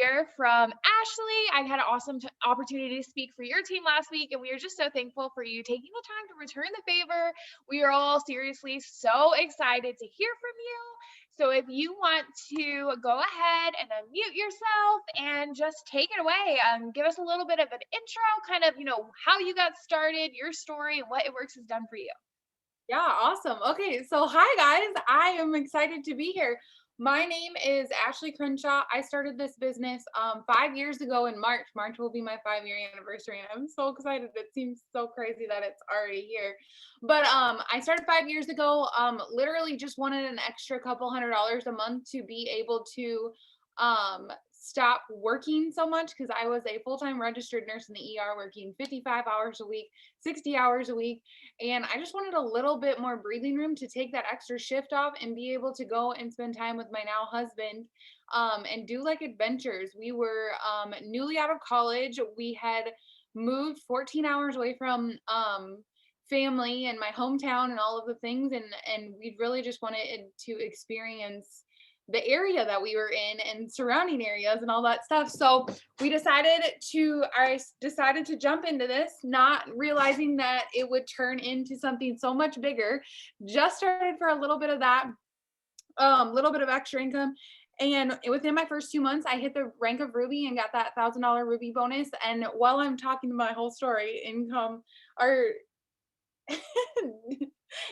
hear from Ashley. I had an awesome opportunity to speak for your team last week, and we are just so thankful for you taking the time to return the favor. We are all seriously so excited to hear from you. So if you want to go ahead and unmute yourself and just take it away, give us a little bit of an intro, kind of, how you got started, your story, and what It Works has done for you. Yeah, awesome. Okay, so hi guys. I am excited to be here. My name is Ashley Crenshaw. I started this business 5 years ago in March. March will be my 5-year anniversary, and I'm so excited. It seems so crazy that it's already here. But I started 5 years ago. Literally just wanted an extra couple $100 a month to be able to stop working so much because I was a full-time registered nurse in the ER working 55 hours a week, 60 hours a week. And I just wanted a little bit more breathing room to take that extra shift off and be able to go and spend time with my now husband and do like adventures. We were newly out of college. We had moved 14 hours away from family and my hometown and all of the things. And we really just wanted to experience the area that we were in and surrounding areas and all that stuff. So I decided to jump into this, not realizing that it would turn into something so much bigger. Just started for a little bit of that, little bit of extra income. And within my first 2 months, I hit the rank of Ruby and got that $1,000 Ruby bonus. And while I'm talking my whole story, income or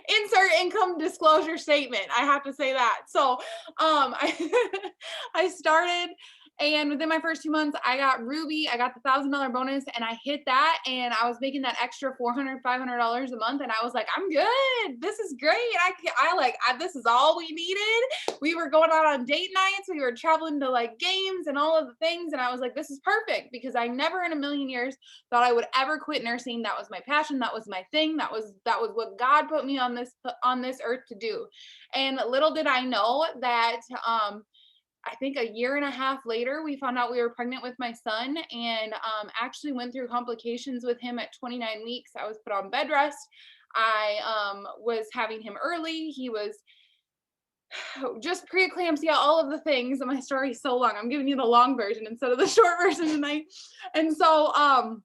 insert income disclosure statement. I have to say that. So I I started, and within my first 2 months, I got Ruby. I got the $1,000 bonus, and I hit that, and I was making that extra $400-$500 a month, and I was like, I'm good. This is great. This is all we needed. We were going out on date nights. We were traveling to like games and all of the things, and I was like, this is perfect because I never in a million years thought I would ever quit nursing. That was my passion. That was my thing. That was what God put me on this earth to do. And little did I know that I think a year and a half later, we found out we were pregnant with my son, and actually went through complications with him at 29 weeks. I was put on bed rest. I was having him early. He was just preeclampsia, all of the things. And my story is so long. I'm giving you the long version instead of the short version tonight. And so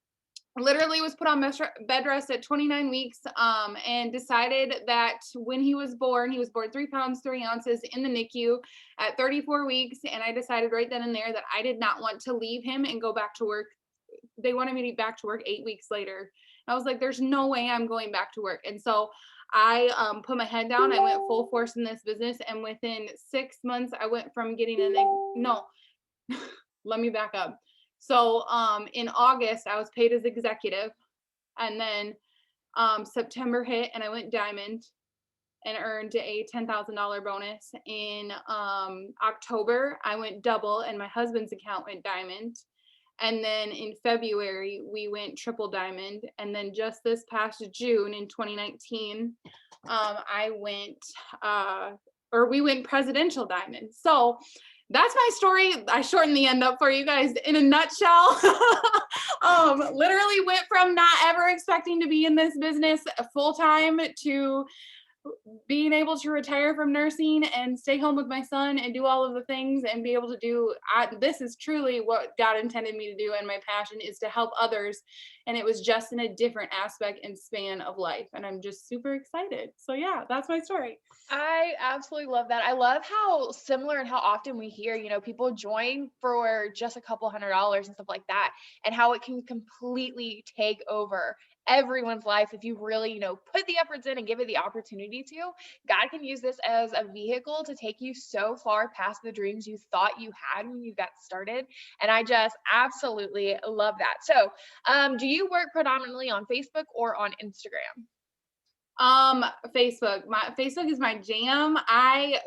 literally was put on bed rest at 29 weeks and decided that when he was born 3 pounds 3 ounces in the NICU at 34 weeks. And I decided right then and there that I did not want to leave him and go back to work. They wanted me to be back to work 8 weeks later. I was like, there's no way I'm going back to work. And so I put my head down. I went full force in this business. And within 6 months, I went from getting let me back up. So in August, I was paid as executive, and then September hit and I went diamond and earned a $10,000 bonus. In October, I went double and my husband's account went diamond. And then in February, we went triple diamond. And then just this past June in 2019, we went presidential diamond. So that's my story. I shortened the end up for you guys in a nutshell. Literally went from not ever expecting to be in this business full time to being able to retire from nursing and stay home with my son and do all of the things and be able to do, this is truly what God intended me to do. And my passion is to help others. And it was just in a different aspect and span of life. And I'm just super excited. So yeah, that's my story. I absolutely love that. I love how similar and how often we hear, people join for just a couple $100 and stuff like that, and how it can completely take over everyone's life if you really, put the efforts in and give it the opportunity to. God can use this as a vehicle to take you so far past the dreams you thought you had when you got started. And I just absolutely love that. So, do you work predominantly on Facebook or on Instagram? Facebook. My Facebook is my jam.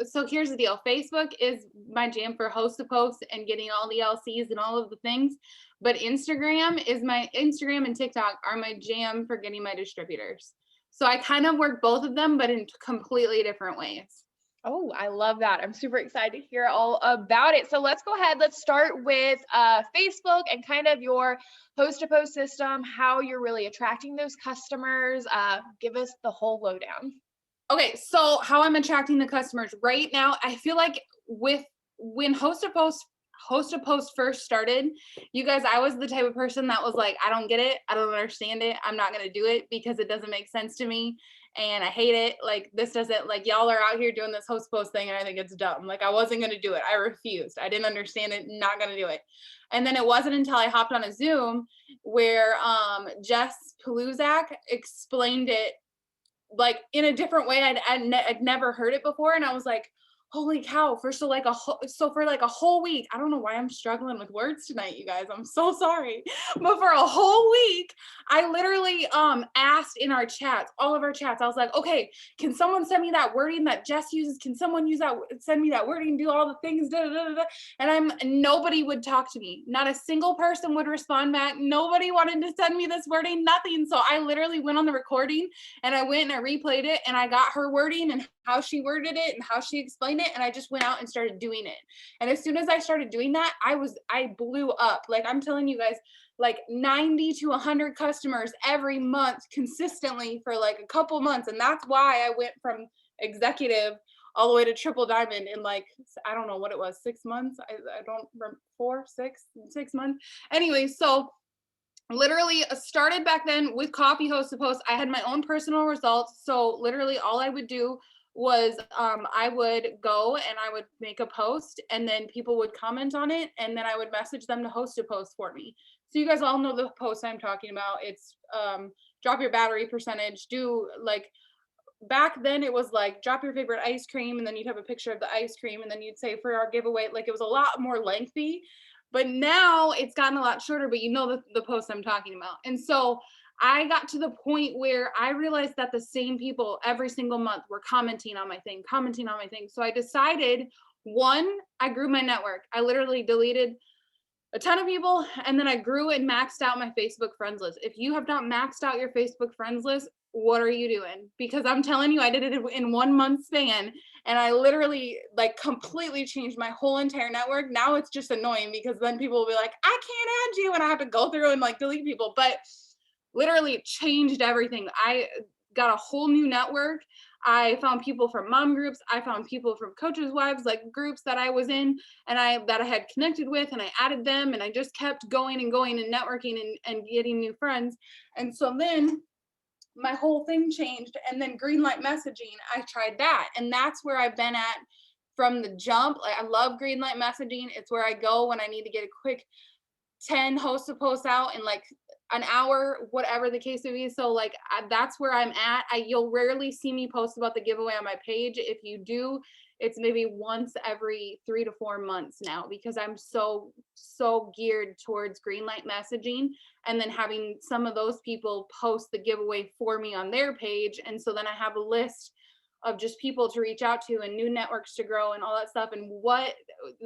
So here's the deal. Facebook is my jam for host to post and getting all the LCs and all of the things. But Instagram and TikTok are my jam for getting my distributors. So I kind of work both of them, but in completely different ways. Oh, I love that. I'm super excited to hear all about it. So let's go ahead. Let's start with Facebook and kind of your host to post system, how you're really attracting those customers. Give us the whole lowdown. Okay, so how I'm attracting the customers right now, I feel like when host to post Host a Post first started, you guys, I was the type of person that was like, I don't get it. I don't understand it. I'm not going to do it because it doesn't make sense to me. And I hate it. Like, this doesn't, like, y'all are out here doing this Host Post thing, and I think it's dumb. Like, I wasn't going to do it. I refused. I didn't understand it. Not going to do it. And then it wasn't until I hopped on a Zoom where Jess Paluzak explained it like in a different way. I'd never heard it before. And I was like, holy cow, for so for like a whole week, I don't know why I'm struggling with words tonight, you guys. I'm so sorry. But for a whole week, I literally asked in our chats, all of our chats, I was like, okay, can someone send me that wording that Jess uses? Can someone send me that wording, do all the things, da, da, da, da. And nobody would talk to me. Not a single person would respond back. Nobody wanted to send me this wording, nothing. So I literally went on the recording and I went and I replayed it and I got her wording and how she worded it and how she explained it. And I just went out and started doing it. And as soon as I started doing that, I blew up. Like, I'm telling you guys, like 90 to 100 customers every month consistently for like a couple months. And that's why I went from executive all the way to triple diamond in like, I don't know what it was, 6 months. I don't remember, 6 months. Anyway, so literally started back then with Copy Host to Post. I had my own personal results. So literally all I would do was I would go and I would make a post and then people would comment on it and then I would message them to host a post for me. So you guys all know the post I'm talking about. It's drop your battery percentage, do like, back then it was like drop your favorite ice cream and then you'd have a picture of the ice cream and then you'd say for our giveaway, like it was a lot more lengthy. But now it's gotten a lot shorter, but you know the post I'm talking about. And so I got to the point where I realized that the same people every single month were commenting on my thing. So I decided, one, I grew my network. I literally deleted a ton of people and then I grew and maxed out my Facebook friends list. If you have not maxed out your Facebook friends list, what are you doing? Because I'm telling you, I did it in 1 month span and I literally like completely changed my whole entire network. Now it's just annoying because then people will be like, I can't add you and I have to go through and like delete people, but literally changed everything. I got a whole new network. I found people from mom groups. I found people from coaches' wives, like groups that I was in and that I had connected with, and I added them and I just kept going and networking and getting new friends. And so then my whole thing changed. And then Greenlight messaging, I tried that. And that's where I've been at from the jump. Like, I love Greenlight messaging. It's where I go when I need to get a quick 10 host to post out in like an hour, whatever the case may be. So like that's where I'm at. You'll rarely see me post about the giveaway on my page. If you do, it's maybe once every 3 to 4 months now because I'm so geared towards Greenlight messaging and then having some of those people post the giveaway for me on their page. And so then I have a list of just people to reach out to and new networks to grow and all that stuff. And what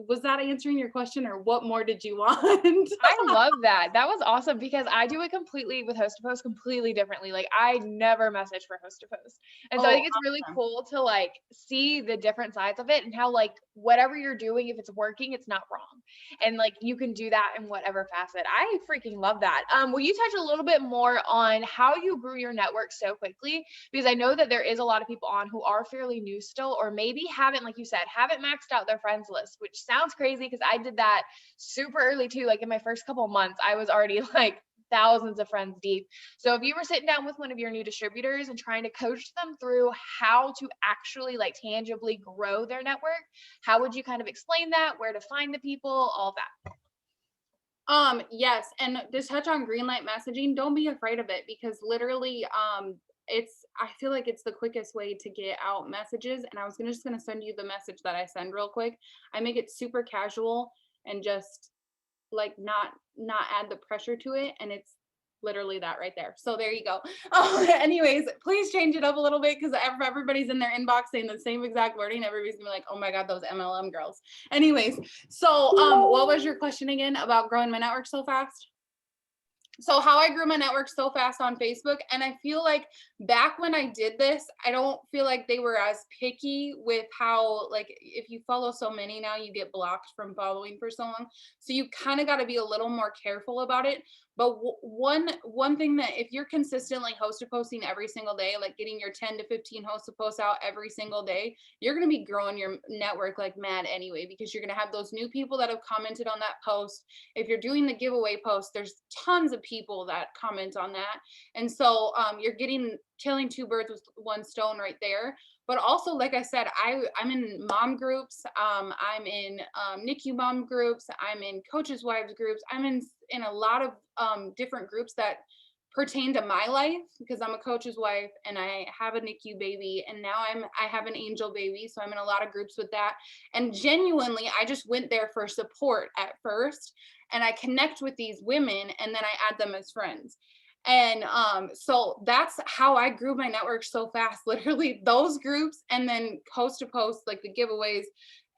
was that answering your question or what more did you want? I love that. That was awesome because I do it completely with Host to Post completely differently. Like I never message for Host to Post. And so I think it's really cool to like see the different sides of it and how like whatever you're doing, if it's working, it's not wrong. And like you can do that in whatever facet. I freaking love that. Will you touch a little bit more on how you grew your network so quickly? Because I know that there is a lot of people on who are fairly new still, or maybe haven't, like you said, haven't maxed out their friends list, which sounds crazy because I did that super early too. Like in my first couple of months, I was already like thousands of friends deep. So if you were sitting down with one of your new distributors and trying to coach them through how to actually like tangibly grow their network, how would you kind of explain that? Where to find the people, all that? Yes. And to touch on Greenlight messaging, don't be afraid of it because literally, I feel like it's the quickest way to get out messages. And I was just going to send you the message that I send real quick. I make it super casual and just like not add the pressure to it. And it's literally that right there. So there you go. Anyways, please change it up a little bit because everybody's in their inbox saying the same exact wording. Everybody's gonna be like, oh my God, those MLM girls. Anyways, so what was your question again about growing my network so fast? So how I grew my network so fast on Facebook, and I feel like back when I did this, I don't feel like they were as picky with how, like, if you follow so many now, you get blocked from following for so long. So you kind of got to be a little more careful about it. But one thing that if you're consistently host posting every single day, like getting your 10 to 15 host posts out every single day, you're going to be growing your network like mad anyway, because you're going to have those new people that have commented on that post. If you're doing the giveaway post, there's tons of people that comment on that. And so you're killing two birds with one stone right there. But also, like I said, I'm in mom groups. I'm in NICU mom groups. I'm in coaches' wives groups. I'm in a lot of different groups that pertain to my life, because I'm a coach's wife and I have a NICU baby, and now I have an angel baby. So I'm in a lot of groups with that. And genuinely, I just went there for support at first, and I connect with these women and then I add them as friends. And so that's how I grew my network so fast, literally those groups, and then post to post, like the giveaways,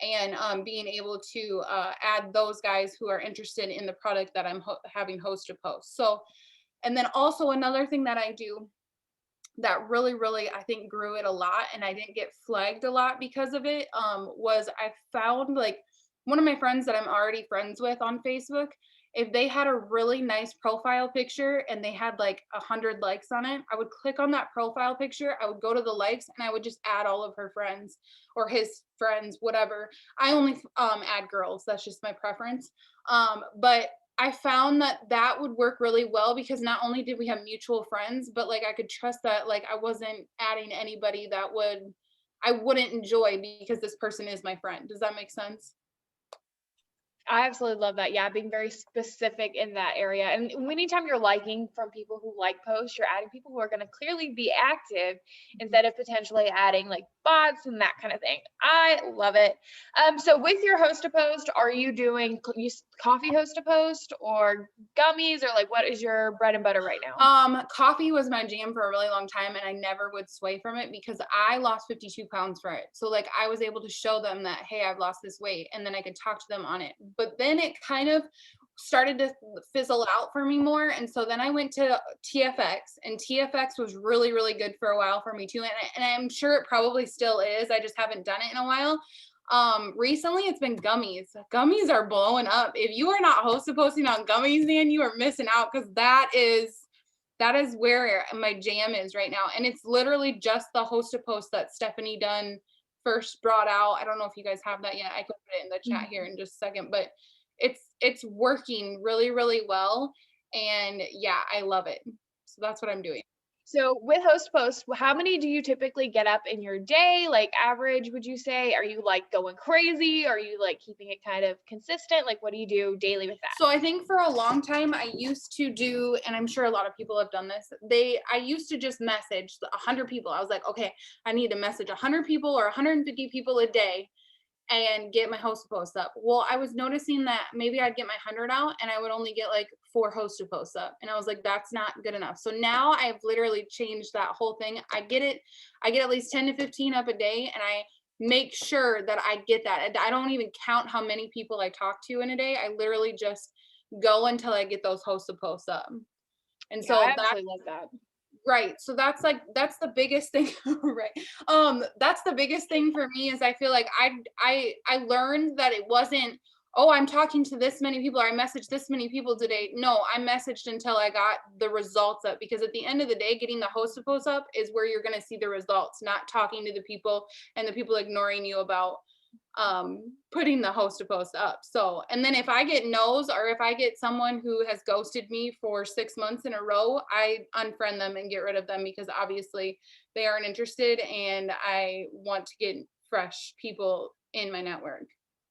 and being able to add those guys who are interested in the product that I'm having host to post. So, and then also another thing that I do that really, really, I think grew it a lot, and I didn't get flagged a lot because of it, was I found like one of my friends that I'm already friends with on Facebook, if they had a really nice profile picture and they had like 100 likes on it, I would click on that profile picture, I would go to the likes, and I would just add all of her friends or his friends, whatever. I only add girls. That's just my preference. But I found that would work really well, because not only did we have mutual friends, but like I could trust that like I wasn't adding anybody that I wouldn't enjoy, because this person is my friend. Does that make sense? I absolutely love that. Yeah, being very specific in that area. And anytime you're liking from people who like posts, you're adding people who are going to clearly be active instead of potentially adding like bots and that kind of thing. I love it. So with your host to post, are you doing coffee host to post or gummies, or like what is your bread and butter right now? Coffee was my jam for a really long time, and I never would sway from it because I lost 52 pounds for it. So like I was able to show them that, hey, I've lost this weight, and then I could talk to them on it. But then it kind of started to fizzle out for me more. And so then I went to TFX, and TFX was really, really good for a while for me too. And I'm sure it probably still is. I just haven't done it in a while. Recently it's been gummies. Gummies are blowing up. If you are not host posting on gummies, man, you are missing out, because that is where my jam is right now. And it's literally just the host to post that Stephanie Dunn first brought out. I don't know if you guys have that yet. I can put it in the chat here in just a second, but it's working really, really well. And yeah, I love it. So that's what I'm doing. So with host posts, how many do you typically get up in your day? Like average, would you say? Are you like going crazy? Are you like keeping it kind of consistent? Like what do you do daily with that? So I think for a long time I used to do, and I'm sure a lot of people have done this, I used to just message 100 people. I was like, okay, I need to message 100 people or 150 people a day and get my host posts up. Well, I was noticing that maybe I'd get my 100 out and I would only get like 4 host posts up. And I was like, that's not good enough. So now I've literally changed that whole thing. I get at least 10 to 15 up a day, and I make sure that I get that. I don't even count how many people I talk to in a day. I literally just go until I get those host posts up. And Yeah, so I absolutely love that. right. So that's the biggest thing. Right. That's the biggest thing for me, is I feel like I learned that it wasn't, oh, I'm talking to this many people, or I messaged this many people today. No, I messaged until I got the results up, because at the end of the day, getting the host post up is where you're going to see the results, not talking to the people and the people ignoring you about putting the host post up. So, and then if I get no's, or if I get someone who has ghosted me for 6 months in a row, I unfriend them and get rid of them, because obviously they aren't interested and I want to get fresh people in my network.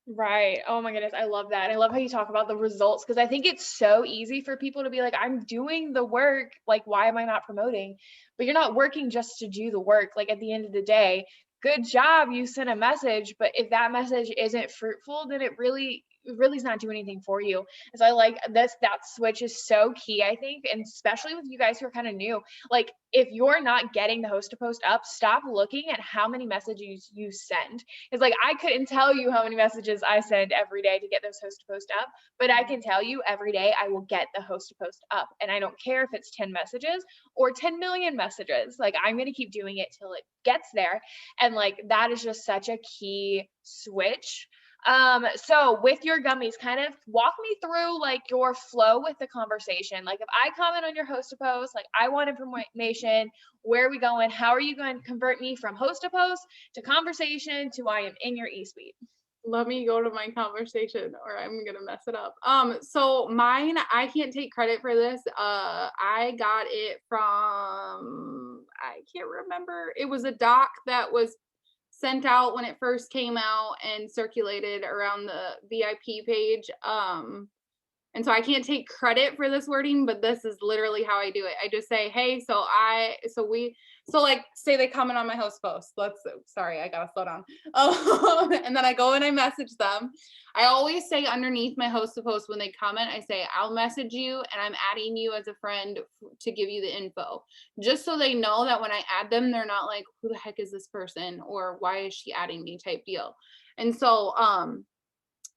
Right. Oh my goodness. I love that. And I love how you talk about the results, because I think it's so easy for people to be like, I'm doing the work. Like, why am I not promoting? But you're not working just to do the work. Like, at the end of the day, good job. You sent a message, but if that message isn't fruitful, then it really is not doing anything for you. And so I like this, that switch is so key, I think. And especially with you guys who are kind of new, like if you're not getting the host to post up, stop looking at how many messages you send. It's like, I couldn't tell you how many messages I send every day to get those host to post up, but I can tell you every day I will get the host to post up. And I don't care if it's 10 messages or 10 million messages. Like, I'm going to keep doing it till it gets there. And like, that is just such a key switch So with your gummies, kind of walk me through like your flow with the conversation. Like if I comment on your host to post, like I want information, where are we going? How are you going to convert me from host to post to conversation to I am in your e-suite? Let me go to my conversation or I'm gonna mess it up. So mine, I can't take credit for this. I got it from, I can't remember. It was a doc that was sent out when it first came out and circulated around the VIP page. And so I can't take credit for this wording, but this is literally how I do it. I just say, hey, so like say they comment on my host post. Sorry, I gotta slow down. And then I go and I message them. I always say underneath my host to post when they comment, I say, I'll message you and I'm adding you as a friend to give you the info. Just so they know that when I add them, they're not like, who the heck is this person? Or why is she adding me type deal. And so,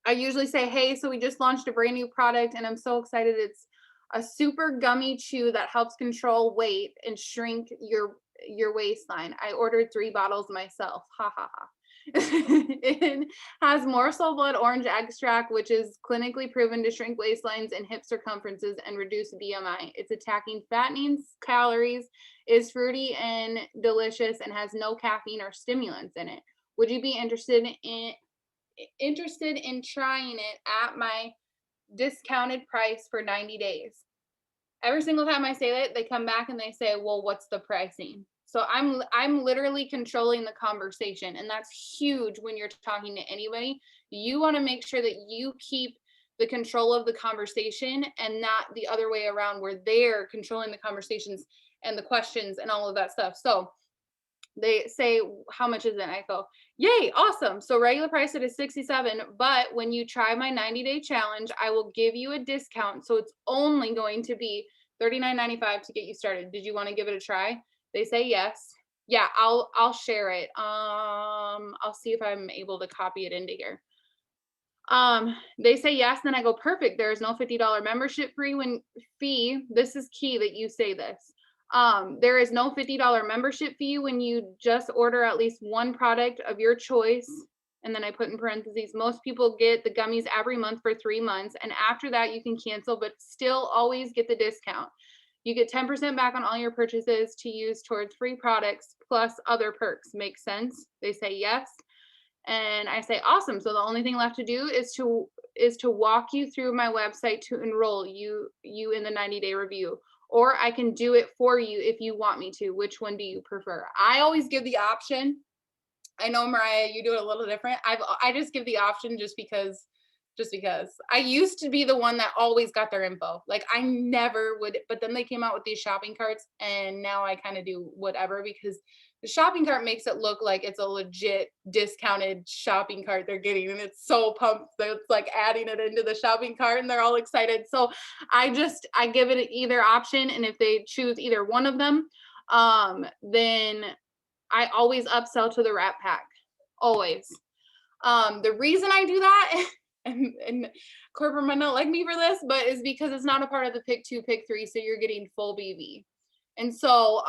I usually say, hey, so we just launched a brand new product and I'm so excited. It's a super gummy chew that helps control weight and shrink your waistline. I ordered 3 bottles myself. Ha ha ha. It has morsel blood orange extract, which is clinically proven to shrink waistlines and hip circumferences and reduce BMI. It's attacking fattening calories, is fruity and delicious, and has no caffeine or stimulants in it. Would you be interested in trying it at my discounted price for 90 days? Every single time I say that, they come back and they say, well, what's the pricing? So I'm literally controlling the conversation, and that's huge when you're talking to anybody. You want to make sure that you keep the control of the conversation and not the other way around where they're controlling the conversations and the questions and all of that stuff. So they say, how much is it? I go, yay, awesome. So regular price it is $67, but when you try my 90-day challenge, I will give you a discount. So it's only going to be $39.95 to get you started. Did you want to give it a try? They say yes. Yeah, I'll share it. I'll see if I'm able to copy it into here. They say yes, then I go, perfect. There is no $50 membership fee. This is key that you say this. There is no $50 membership fee when you just order at least one product of your choice. And then I put in parentheses, most people get the gummies every month for 3 months. And after that, you can cancel, but still always get the discount. You get 10% back on all your purchases to use towards free products plus other perks. Makes sense? They say yes. And I say, awesome. So the only thing left to do is to walk you through my website to enroll you in the 90-day review. Or I can do it for you if you want me to. Which one do you prefer? I always give the option. I know, Mariah, you do it a little different. I just give the option just because I used to be the one that always got their info. Like I never would, but then they came out with these shopping carts and now I kind of do whatever because the shopping cart makes it look like it's a legit discounted shopping cart they're getting. And it's so pumped. It's like adding it into the shopping cart and they're all excited. So I give it either option. And if they choose either one of them, then I always upsell to the wrap pack. Always. The reason I do that and corporate might not like me for this, but is because it's not a part of the pick 2, pick 3. So you're getting full BV. And so,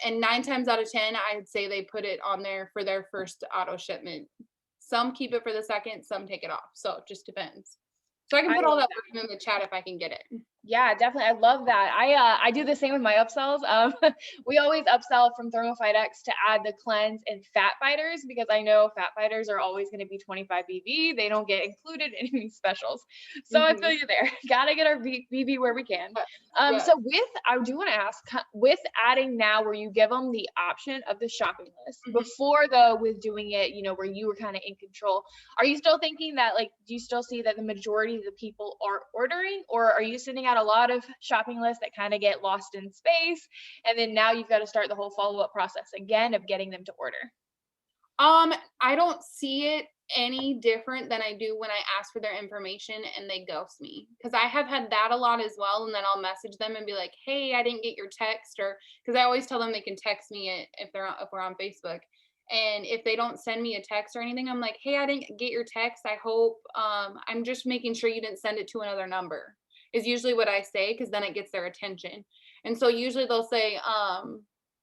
and 9 times out of 10, I'd say they put it on there for their first auto shipment. Some keep it for the second, some take it off. So it just depends. So I can put all that in the chat if I can get it. Yeah, definitely. I love that. I do the same with my upsells. We always upsell from ThermoFight-X to add the cleanse and fat fighters because I know fat fighters are always going to be 25 BV. They don't get included in any specials. So I feel you there. Got to get our BV where we can. So I do want to ask, with adding now where you give them the option of the shopping list before though with doing it, where you were kind of in control, are you still thinking that do you still see that the majority of the people are ordering, or are you sending out a lot of shopping lists that kind of get lost in space and then now you've got to start the whole follow-up process again of getting them to order? I don't see it any different than I do when I ask for their information and they ghost me, because I have had that a lot as well. And then I'll message them and be like, hey, I didn't get your text, or because I always tell them they can text me if we're on Facebook. And if they don't send me a text or anything, I'm like, hey, I didn't get your text. I hope I'm just making sure you didn't send it to another number is usually what I say, because then it gets their attention. And so usually they'll say,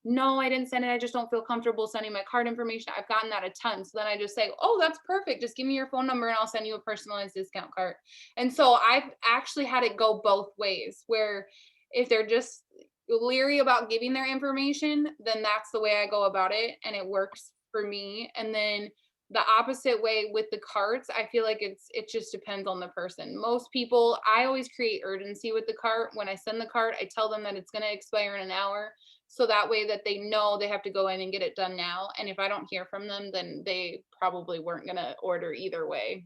no, I didn't send it. I just don't feel comfortable sending my card information. I've gotten that a ton. So then I just say, oh, that's perfect. Just give me your phone number and I'll send you a personalized discount card. And so I've actually had it go both ways, where if they're just leery about giving their information, then that's the way I go about it. And it works for me. And then the opposite way with the carts, I feel like it just depends on the person. Most people, I always create urgency with the cart. When I send the cart, I tell them that it's going to expire in an hour. So that way that they know they have to go in and get it done now. And if I don't hear from them, then they probably weren't going to order either way.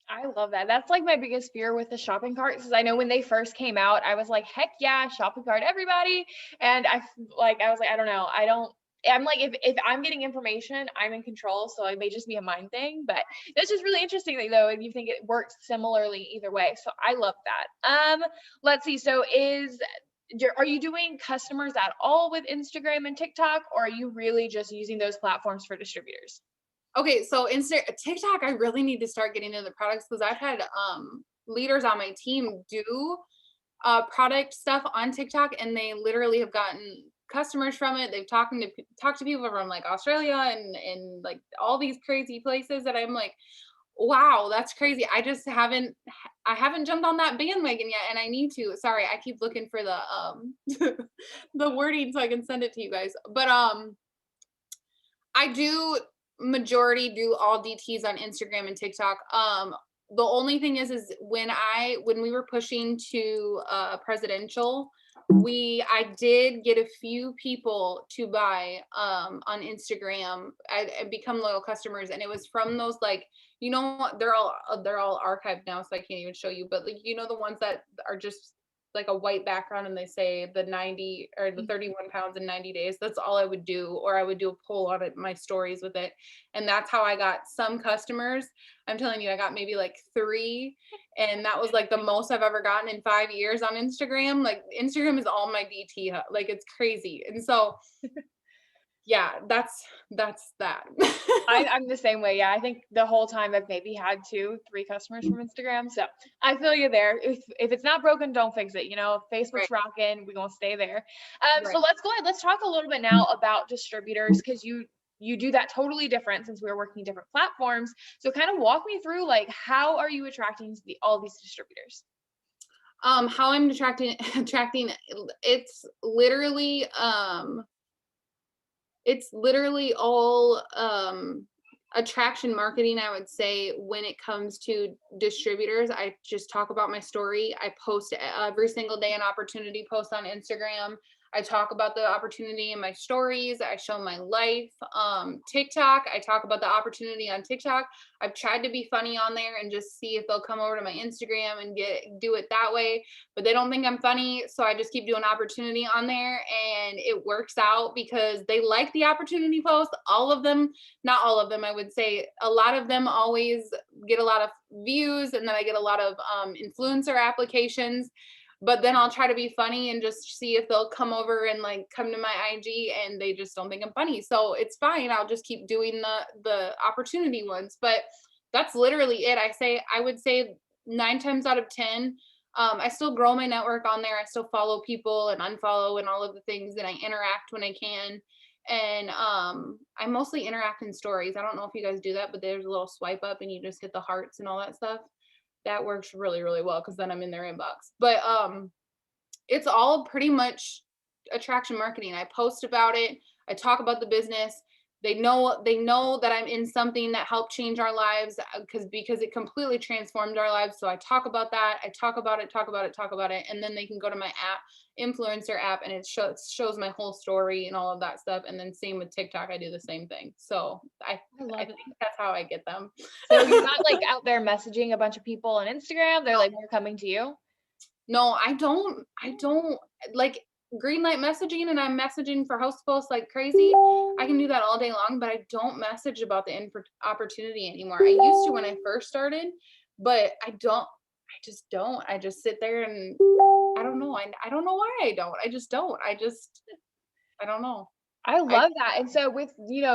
I love that. That's like my biggest fear with the shopping carts, because I know when they first came out, I was like, heck yeah, shopping cart, everybody. And I was like, I don't know. I'm like, if I'm getting information, I'm in control. So it may just be a mind thing, but that's just really interesting though. And you think it works similarly either way. So I love that. Let's see. So are you doing customers at all with Instagram and TikTok, or are you really just using those platforms for distributors? Okay, so TikTok, I really need to start getting into the products because I've had leaders on my team do product stuff on TikTok, and they literally have gotten customers from it. They've talked to people from like Australia and like all these crazy places that I'm like, wow, that's crazy. I haven't jumped on that bandwagon yet, and I need to. Sorry, I keep looking for the the wording so I can send it to you guys. But I do majority do all DTs on Instagram and TikTok. The only thing is when we were pushing to presidential, I did get a few people to buy on Instagram. I become loyal customers, and it was from those, like, you know what, they're all archived now, so I can't even show you, but like, you know, the ones that are just like a white background and they say the 90 or the 31 pounds in 90 days. That's all I would do. Or I would do a poll on it, my stories with it. And that's how I got some customers. I'm telling you, I got maybe like 3. And that was like the most I've ever gotten in 5 years on Instagram. Like, Instagram is all my DT hub. Like, it's crazy. And so yeah, that's that. I'm the same way. Yeah, I think the whole time I've maybe had 2, 3 customers from Instagram. So I feel you there. If it's not broken, don't fix it. You know, if Right, Facebook's rocking, we're gonna stay there. right. So let's go ahead. Let's talk a little bit now about distributors, because you do that totally different since we're working different platforms. So kind of walk me through, like, how are you attracting all these distributors? How I'm attracting, it's literally all attraction marketing, I would say. When it comes to distributors, I just talk about my story. I post every single day an opportunity post on Instagram. I talk about the opportunity in my stories. I show my life. TikTok, I talk about the opportunity on TikTok. I've tried to be funny on there and just see if they'll come over to my Instagram and do it that way, but they don't think I'm funny. So I just keep doing opportunity on there, and it works out because they like the opportunity post. All of them, not all of them, I would say a lot of them always get a lot of views, and then I get a lot of influencer applications. But then I'll try to be funny and just see if they'll come over and like come to my IG, and they just don't think I'm funny. So it's fine. I'll just keep doing the opportunity ones. But that's literally it. I would say 9 times out of 10, I still grow my network on there. I still follow people and unfollow and all of the things, and I interact when I can. And I mostly interact in stories. I don't know if you guys do that, but there's a little swipe up and you just hit the hearts and all that stuff. That works really, really well because then I'm in their inbox. But it's all pretty much attraction marketing. I post about it. I talk about the business. They know that I'm in something that helped change our lives, because it completely transformed our lives. So I talk about that. I talk about it, and then they can go to my app, influencer app, and it shows my whole story and all of that stuff. And then same with TikTok, I do the same thing. So I love I it. think that's how I get them. So you're not like out there messaging a bunch of people on Instagram. They're like more coming to you. No, I don't like green light messaging, and I'm messaging for host posts like crazy. I can do that all day long, but I don't message about the opportunity anymore. I used to when I first started, but I don't. I just don't. I just sit there and I don't know. I don't know why I don't. I just don't. I don't know. I I love that. And so with,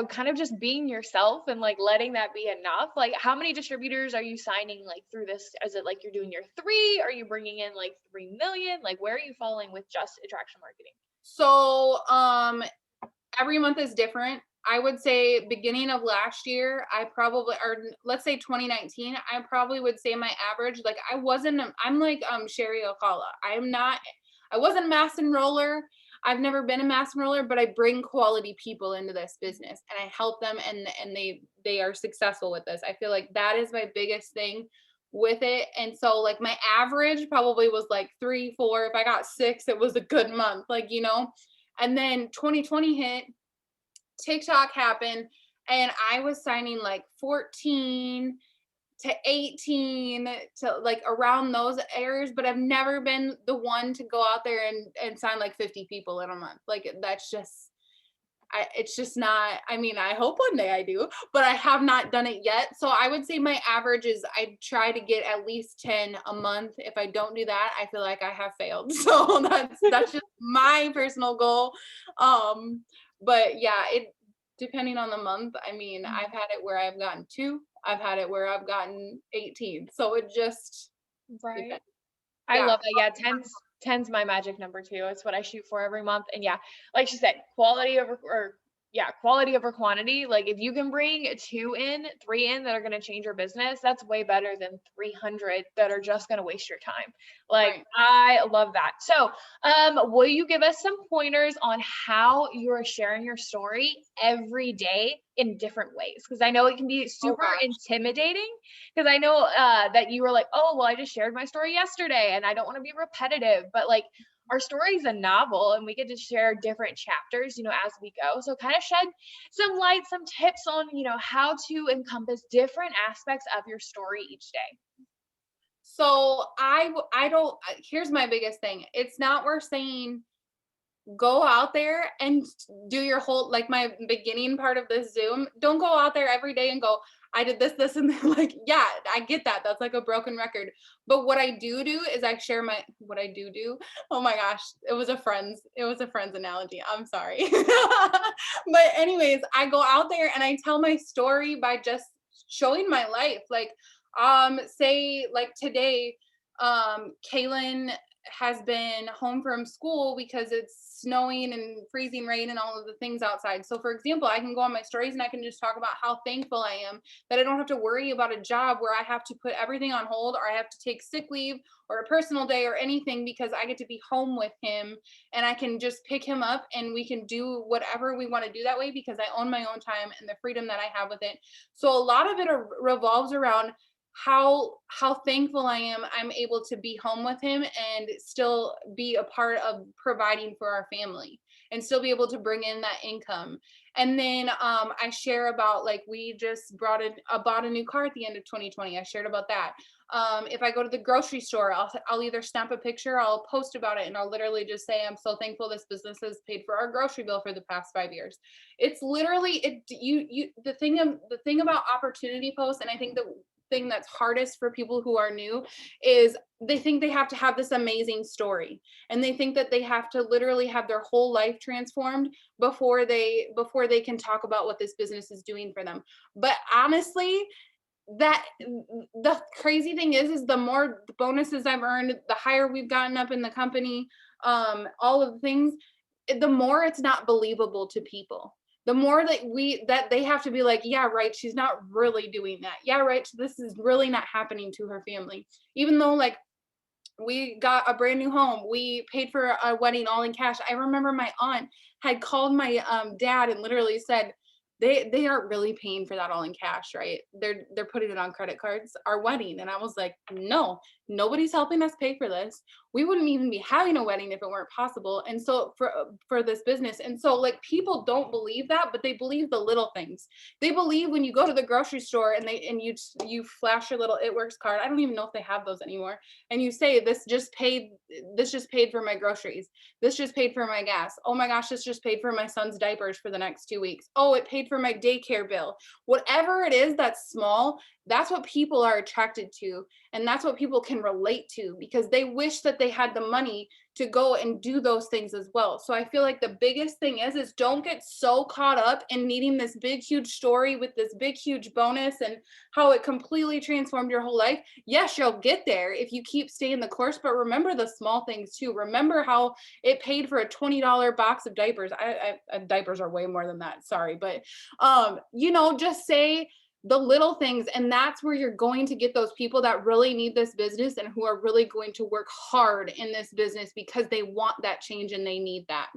kind of just being yourself and like letting that be enough, like how many distributors are you signing like through this? Is it like you're doing your 3? Are you bringing in like 3 million? Like where are you falling with just attraction marketing? so every month is different. I would say beginning of last year, I probably, or let's say 2019, I probably would say my average, like I'm like Sherry Ocala. I wasn't a mass enroller. I've never been a mass enroller, but I bring quality people into this business and I help them, and they are successful with this. I feel like that is my biggest thing with it. And so like my average probably was like 3, 4. If I got 6, it was a good month, like, and then 2020 hit, TikTok happened, and I was signing like 14 to 18 to like around those areas, but I've never been the one to go out there and sign like 50 people in a month. Like that's just it's just not, I mean, I hope one day I do, but I have not done it yet. So I would say my average is I try to get at least 10 a month. If I don't do that, I feel like I have failed. So that's just my personal goal. But yeah, it depending on the month. I mean, I've had it where I've gotten 2, I've had it where I've gotten 18. So it just Right. depends. I Yeah. love that. Yeah, ten's my magic number too. It's what I shoot for every month. And yeah, like she said, quality over quantity. Like if you can bring 2 in, 3 in that are going to change your business, that's way better than 300 that are just going to waste your time. Like Right. I love that. So, will you give us some pointers on how you are sharing your story every day in different ways? Because I know it can be Oh super gosh. intimidating. Because I know that you were like, oh, well, I just shared my story yesterday and I don't want to be repetitive, but like our story is a novel and we get to share different chapters, as we go. So kind of shed some light, some tips on, how to encompass different aspects of your story each day. So I don't, here's my biggest thing. It's not worth saying go out there and do your whole, like my beginning part of this Zoom, don't go out there every day and go, I did this, and then like, yeah, I get that. That's like a broken record. But what I do is I share what I do. Oh my gosh, it was a friend's analogy. I'm sorry. But anyways, I go out there and I tell my story by just showing my life. Like, say like today, Kaylin has been home from school because it's snowing and freezing rain and all of the things outside. So for example, I can go on my stories and I can just talk about how thankful I am that I don't have to worry about a job where I have to put everything on hold or I have to take sick leave or a personal day or anything, because I get to be home with him and I can just pick him up and we can do whatever we want to do that way because I own my own time and the freedom that I have with it. So a lot of it revolves around how thankful I am I'm able to be home with him and still be a part of providing for our family and still be able to bring in that income. And then I share about like we just bought a new car at the end of 2020. I shared about that. If I go to the grocery store, I'll either snap a picture, I'll post about it, and I'll literally just say, I'm so thankful this business has paid for our grocery bill for the past 5 years. It's literally the thing about opportunity posts, and I think the thing that's hardest for people who are new is they think they have to have this amazing story and they think that they have to literally have their whole life transformed before they can talk about what this business is doing for them. But honestly, that the crazy thing is the more bonuses I've earned, the higher we've gotten up in the company, all of the things, the more it's not believable to people. The more that they have to be like, yeah, right, she's not really doing that. Yeah, right, this is really not happening to her family. Even though like we got a brand new home, we paid for a wedding all in cash. I remember my aunt had called my dad and literally said, they aren't really paying for that all in cash, right? They're putting it on credit cards, our wedding. And I was like, no, nobody's helping us pay for this. We wouldn't even be having a wedding if it weren't possible. And so for this business. And so like people don't believe that, but they believe the little things. They believe when you go to the grocery store and you flash your little It Works card. I don't even know if they have those anymore. And you say, this just paid for my groceries. This just paid for my gas. Oh my gosh, this just paid for my son's diapers for the next 2 weeks. Oh, it paid for my daycare bill. Whatever it is that's small, that's what people are attracted to. And that's what people can relate to, because they wish that they had the money to go and do those things as well. So I feel like the biggest thing is don't get so caught up in needing this big, huge story with this big, huge bonus and how it completely transformed your whole life. Yes, you'll get there if you keep staying the course, but remember the small things too. Remember how it paid for a $20 box of diapers. Diapers are way more than that. Sorry. But, just say the little things, and that's where you're going to get those people that really need this business and who are really going to work hard in this business because they want that change and they need that.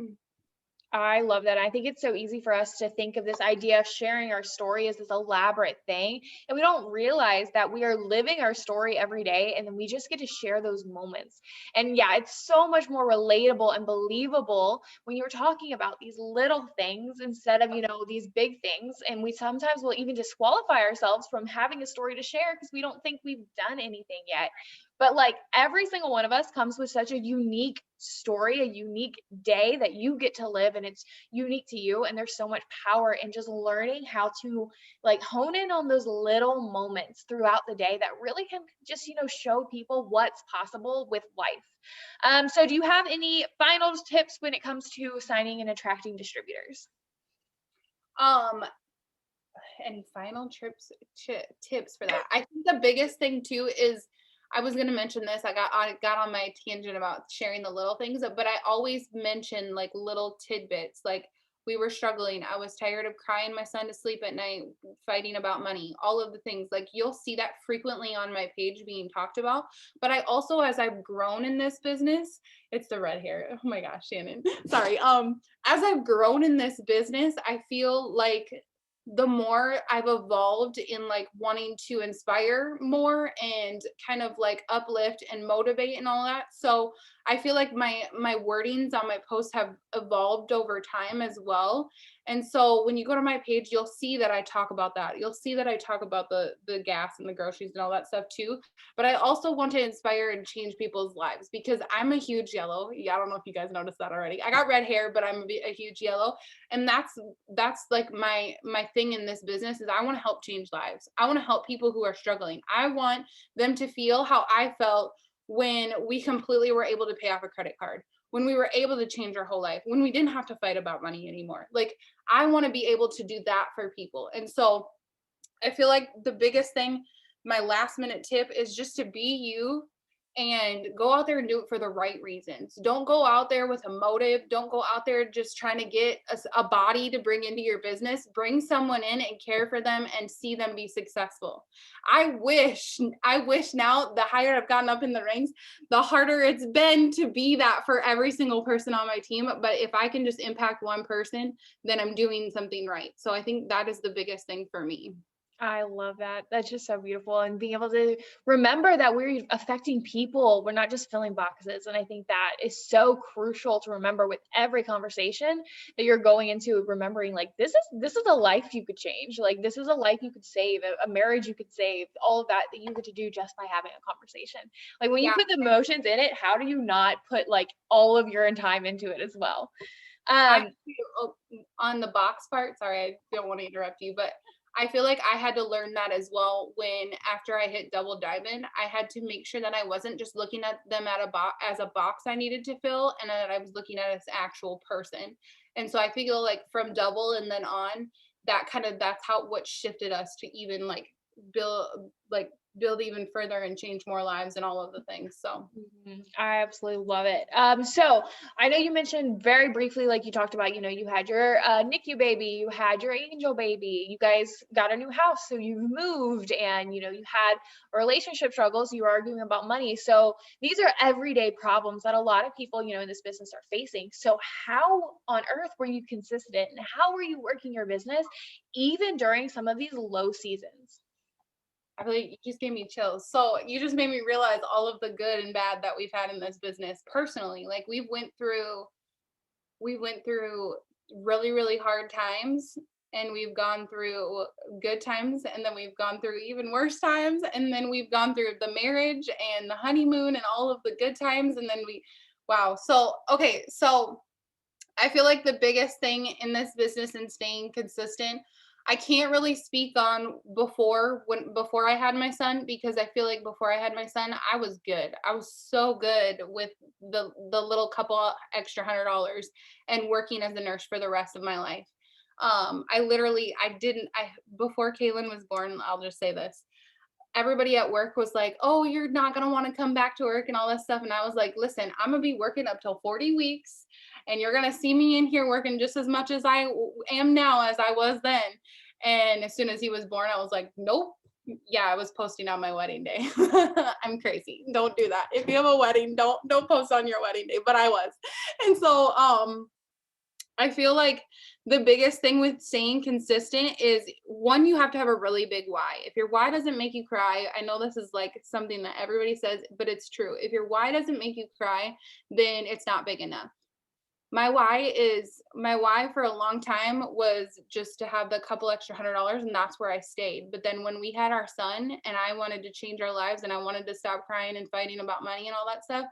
I love that. I think it's so easy for us to think of this idea of sharing our story as this elaborate thing. And we don't realize that we are living our story every day. And then we just get to share those moments. And yeah, it's so much more relatable and believable when you're talking about these little things instead of, these big things. And we sometimes will even disqualify ourselves from having a story to share because we don't think we've done anything yet. But like every single one of us comes with such a unique story, a unique day that you get to live, and it's unique to you. And there's so much power in just learning how to like hone in on those little moments throughout the day that really can just, show people what's possible with life. So do you have any final tips when it comes to signing and attracting distributors? Any final tips for that? I think the biggest thing too is, I was going to mention this. I got on my tangent about sharing the little things, but I always mention like little tidbits. Like, we were struggling. I was tired of crying my son to sleep at night, fighting about money, all of the things. Like, you'll see that frequently on my page being talked about. But I also, as I've grown in this business, it's the red hair. Oh my gosh, Shannon. Sorry. As I've grown in this business, I feel like the more I've evolved in like wanting to inspire more and kind of like uplift and motivate and all that. So I feel like my wordings on my posts have evolved over time as well. And so when you go to my page, you'll see that I talk about that. You'll see that I talk about the gas and the groceries and all that stuff too. But I also want to inspire and change people's lives because I'm a huge yellow. Yeah, I don't know if you guys noticed that already. I got red hair, but I'm a huge yellow. And that's like my thing in this business is I want to help change lives. I want to help people who are struggling. I want them to feel how I felt when we completely were able to pay off a credit card, when we were able to change our whole life, when we didn't have to fight about money anymore. Like, I want to be able to do that for people. And so I feel like the biggest thing, my last minute tip, is just to be you and go out there and do it for the right reasons. Don't go out there with a motive. Don't go out there just trying to get a body to bring into your business. Bring someone in and care for them and see them be successful. I wish now, the higher I've gotten up in the ranks, the harder it's been to be that for every single person on my team. But if I can just impact one person, then I'm doing something right. So I think that is the biggest thing for me. I love that. That's just so beautiful. And being able to remember that we're affecting people, we're not just filling boxes. And I think that is so crucial to remember with every conversation that you're going into, remembering like this is a life you could change. Like, this is a life you could save, a marriage you could save, all of that you get to do just by having a conversation. Like, when you Yeah. put the emotions in it, how do you not put like all of your time into it as well? I on the box part, sorry, I don't want to interrupt you, but I feel like I had to learn that as well when after I hit double diamond, I had to make sure that I wasn't just looking at them as a box I needed to fill, and that I was looking at as actual person. And so I feel like from double and then on, that's how what shifted us to even build even further and change more lives and all of the things. So I absolutely love it. So I know you mentioned very briefly, like you talked about, you had your NICU baby, you had your angel baby, you guys got a new house, so you moved, and you had relationship struggles, you were arguing about money. So these are everyday problems that a lot of people, in this business are facing. So how on earth were you consistent, and how were you working your business even during some of these low seasons? I feel like you just gave me chills. So you just made me realize all of the good and bad that we've had in this business personally. Like, we went through really, really hard times, and we've gone through good times, and then we've gone through even worse times, and then we've gone through the marriage and the honeymoon and all of the good times, and then wow. So I feel like the biggest thing in this business and staying consistent, I can't really speak on before I had my son, because I feel like before I had my son, I was good. I was so good with the little couple extra $100 and working as a nurse for the rest of my life. I didn't I before Kaylin was born, I'll just say this. Everybody at work was like, "Oh, you're not going to want to come back to work," and all that stuff. And I was like, "Listen, I'm going to be working up till 40 weeks, and you're going to see me in here working just as much as I am now as I was then." And as soon as he was born, I was like, "Nope." Yeah, I was posting on my wedding day. I'm crazy. Don't do that. If you have a wedding, don't post on your wedding day, but I was. And so I feel like the biggest thing with staying consistent is, one, you have to have a really big why. If your why doesn't make you cry, I know this is like something that everybody says, but it's true. If your why doesn't make you cry, then it's not big enough. My why for a long time was just to have the couple extra $100, and that's where I stayed. But then when we had our son and I wanted to change our lives and I wanted to stop crying and fighting about money and all that stuff,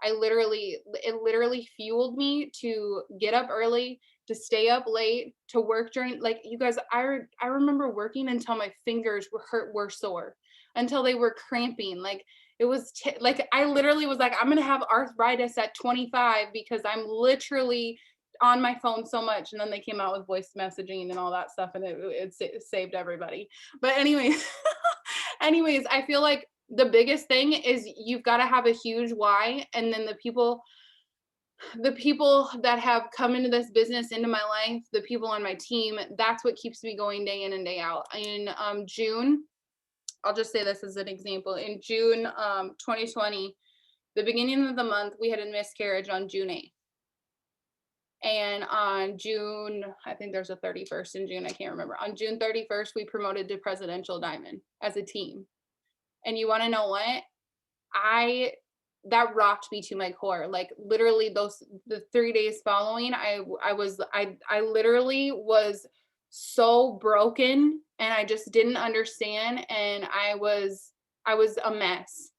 it literally fueled me to get up early, to stay up late, to work during, like, you guys, I remember working until my fingers were sore, until they were cramping. Like, it was like, I literally was like, I'm gonna have arthritis at 25 because I'm literally on my phone so much. And then they came out with voice messaging and all that stuff, and it saved everybody. But anyways, anyways, I feel like the biggest thing is you've got to have a huge why, and then the people that have come into this business, into my life, the people on my team, that's what keeps me going day in and day out. In June, I'll just say this as an example. In June 2020, the beginning of the month, we had a miscarriage on June 8th. And on June, I think there's a 31st in June, I can't remember. On June 31st, we promoted to Presidential Diamond as a team. And you want to know what? That rocked me to my core. Like, literally the 3 days following, I literally was so broken, and I just didn't understand, and I was a mess.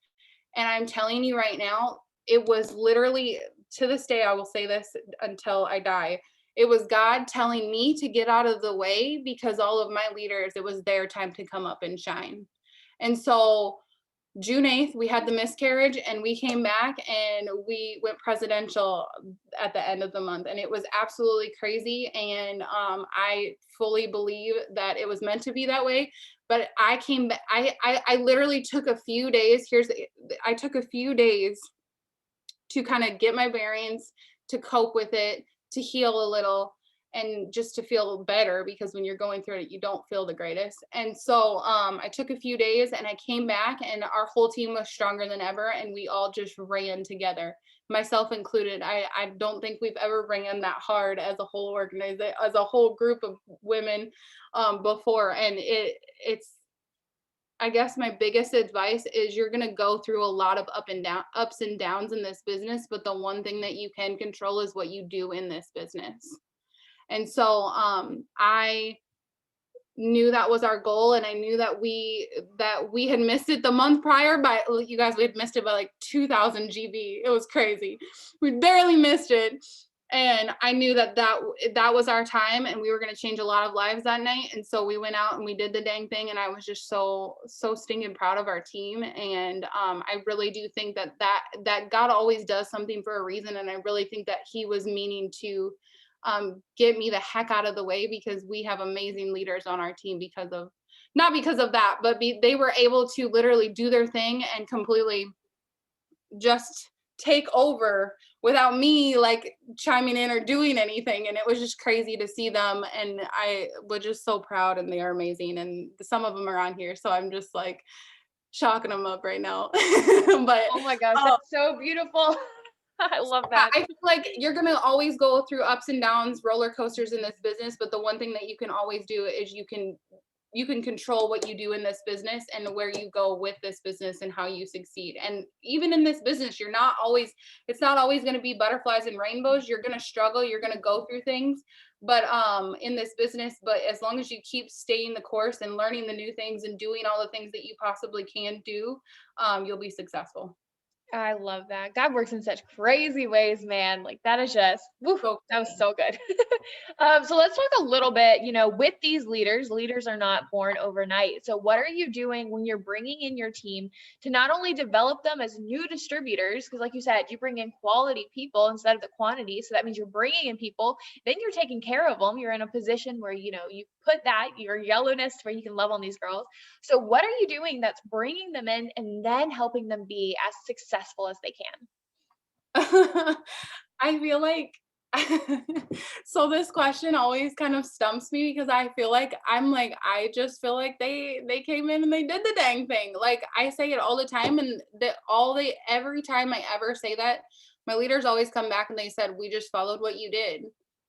And I'm telling you right now, it was literally, to this day, I will say this until I die, it was God telling me to get out of the way, because all of my leaders, it was their time to come up and shine. And so June 8th, we had the miscarriage, and we came back and we went presidential at the end of the month. And it was absolutely crazy. And I fully believe that it was meant to be that way. But I came back, I literally took a few days. I took a few days to kind of get my bearings, to cope with it, to heal a little, and just to feel better, because when you're going through it, you don't feel the greatest. And so I took a few days, and I came back, and our whole team was stronger than ever, and we all just ran together, myself included. I don't think we've ever ran that hard as a whole organization, as a whole group of women before. And it's I guess my biggest advice is, you're going to go through a lot of ups and downs in this business, but the one thing that you can control is what you do in this business. And so I knew that was our goal, and I knew that we had missed it the month prior by, you guys, we had missed it by like 2,000 GB. It was crazy. We barely missed it. And I knew that was our time, and we were going to change a lot of lives that night. And so we went out and we did the dang thing, and I was just so stinking proud of our team. And I really do think that God always does something for a reason, and I really think that He was meaning to get me the heck out of the way, because we have amazing leaders on our team, not because of that, but they were able to literally do their thing and completely just take over without me like chiming in or doing anything. And it was just crazy to see them, and I was just so proud, and they are amazing, and some of them are on here, so I'm just like chalking them up right now. But oh my gosh, that's so beautiful. I love that. I feel like you're going to always go through ups and downs, roller coasters in this business, but the one thing that you can always do is you can control what you do in this business, and where you go with this business, and how you succeed. And even in this business, it's not always going to be butterflies and rainbows. You're going to struggle, you're going to go through things, but in this business, but as long as you keep staying the course and learning the new things and doing all the things that you possibly can do, you'll be successful. I love that. God works in such crazy ways, man. Like that is just, woo, So that was so good. So let's talk a little bit, with these leaders, leaders are not born overnight. So what are you doing when you're bringing in your team to not only develop them as new distributors, because like you said, you bring in quality people instead of the quantity. So that means you're bringing in people, then you're taking care of them. You're in a position where, you put that, your yellowness where you can love on these girls. So what are you doing that's bringing them in and then helping them be as successful as they can? I feel like so this question always kind of stumps me because I feel like I just feel like they came in and they did the dang thing. Like I say it all the time, and that all they every time I ever say that, my leaders always come back and they said, "We just followed what you did."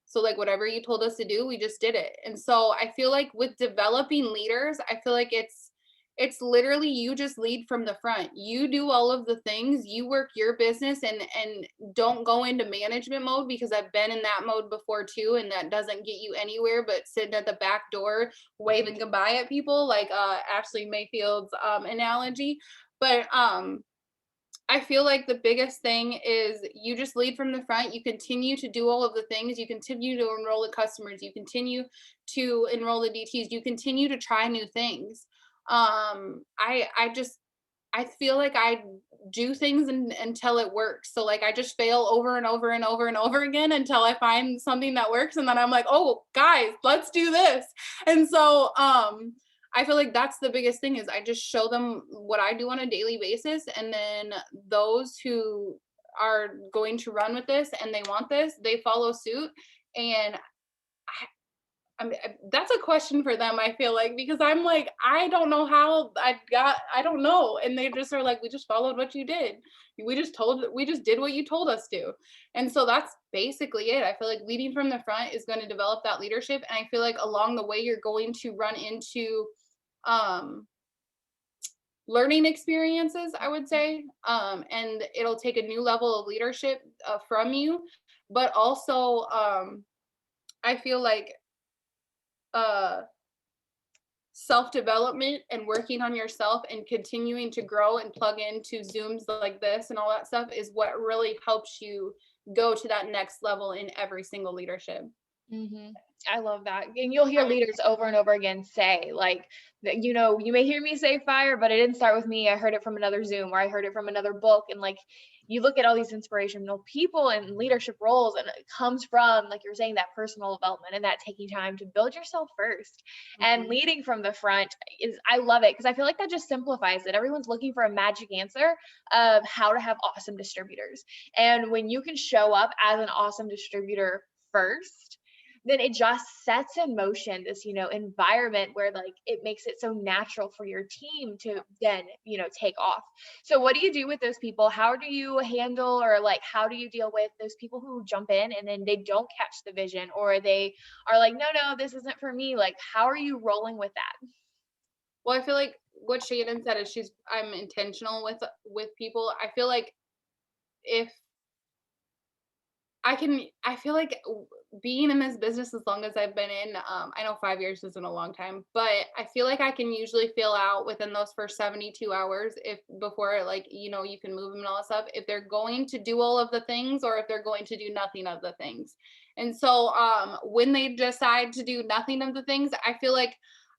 So like whatever you told us to do, we just did it. And so I feel like with developing leaders, I feel like it's literally you just lead from the front. You do all of the things, you work your business, and don't go into management mode, because I've been in that mode before too, and that doesn't get you anywhere but sitting at the back door waving goodbye at people, like Ashley Mayfield's analogy. But I feel like the biggest thing is you just lead from the front. You continue to do all of the things. You continue to enroll the customers. You continue to enroll the DTs. You continue to try new things. I feel like I do things until it works. So like I just fail over and over and over and over again until I find something that works, and then I'm like, oh guys, let's do this. And so I feel like that's the biggest thing is I just show them what I do on a daily basis, and then those who are going to run with this and they want this, they follow suit. And that's a question for them, I feel like, because I'm like, I don't know how I don't know. And they just are like, we just followed what you did. We just did what you told us to. And so that's basically it. I feel like leading from the front is going to develop that leadership. And I feel like along the way, you're going to run into um, learning experiences, I would say. And it'll take a new level of leadership from you. But also, I feel like, uh, self-development and working on yourself and continuing to grow and plug into Zooms like this and all that stuff is what really helps you go to that next level in every single leadership. Mhm. I love that. And you'll hear leaders over and over again say, like, that, you may hear me say fire, but it didn't start with me. I heard it from another Zoom or I heard it from another book. And like, you look at all these inspirational people in leadership roles, and it comes from, like you're saying, that personal development and that taking time to build yourself first and Mhm. leading from the front I love it because I feel like that just simplifies it. Everyone's looking for a magic answer of how to have awesome distributors. And when you can show up as an awesome distributor first, then it just sets in motion this, environment where like it makes it so natural for your team to then, take off. So what do you do with those people? How do you handle, or like how do you deal with those people who jump in and then they don't catch the vision, or they are like, no, no, this isn't for me. Like, how are you rolling with that? Well, I feel like what Shannon said is I'm intentional with people. I feel like if I feel like being in this business as long as I've been in, I know 5 years isn't a long time, but I feel like I can usually feel out within those first 72 hours, if before, like, you can move them and all that stuff, if they're going to do all of the things or if they're going to do nothing of the things. And so when they decide to do nothing of the things, I feel like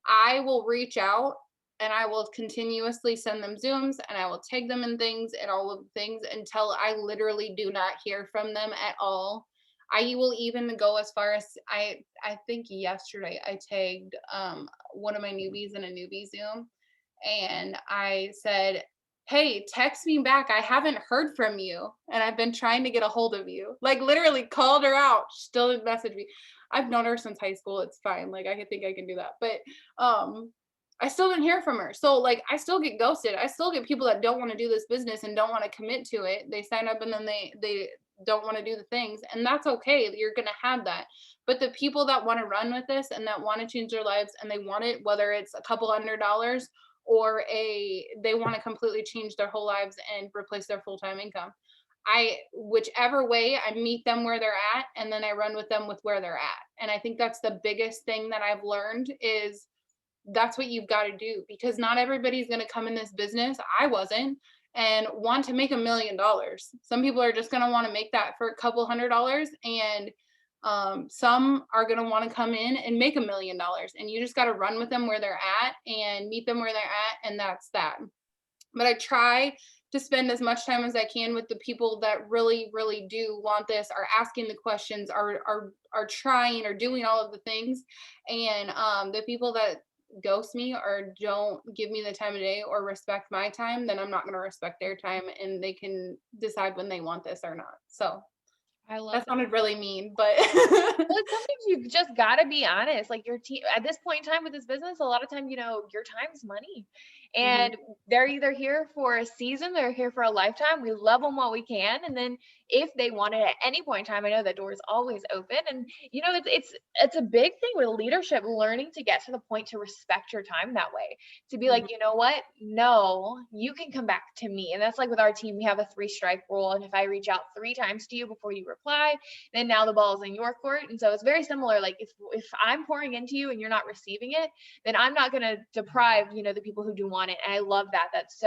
I will reach out and I will continuously send them Zooms and I will tag them in things and all of the things until I literally do not hear from them at all. I will even go as far as I think yesterday I tagged one of my newbies in a newbie Zoom, and I said, "Hey, text me back. I haven't heard from you and I've been trying to get a hold of you." Like literally called her out. She still didn't message me. I've known her since high school. It's fine. Like I think I can do that. But um I still didn't hear from her. So like I still get ghosted. I still get people that don't want to do this business and don't want to commit to it. They sign up and then they don't want to do the things. And that's okay. You're gonna have that. But the people that want to run with this and that want to change their lives and they want it, whether it's a couple $100 or they want to completely change their whole lives and replace their full-time income. Whichever way, I meet them where they're at and then I run with them with where they're at. And I think that's the biggest thing that I've learned is that's what you've got to do, because not everybody's going to come in this business. I wasn't. and want to make $1 million. Some people are just going to want to make that for a couple $100, and some are going to want to come in and make $1 million, and you just got to run with them where they're at and meet them where they're at. And that's that. But I try to spend as much time as I can with the people that really, really do want this, are asking the questions, are trying, or doing all of the things. And the people that ghost me or don't give me the time of day or respect my time, then I'm not going to respect their time, and they can decide when they want this or not. So I love that that. sounded really mean, but Well, sometimes you just gotta be honest. Like your team at this point in time with this business, a lot of time, your time's money. Mhm. And they're either here for a season, they're here for a lifetime. We love them while we can. And then if they want it at any point in time, I know that door is always open. And it's a big thing with leadership, learning to get to the point to respect your time that way. To be like, Mhm. you know what? No, you can come back to me. And that's like with our team, we have a 3-strike rule. And if I reach out 3 times to you before you reply, then now the ball is in your court. And so it's very similar. Like if I'm pouring into you and you're not receiving it, then I'm not going to deprive, the people who do want it. And I love that. That's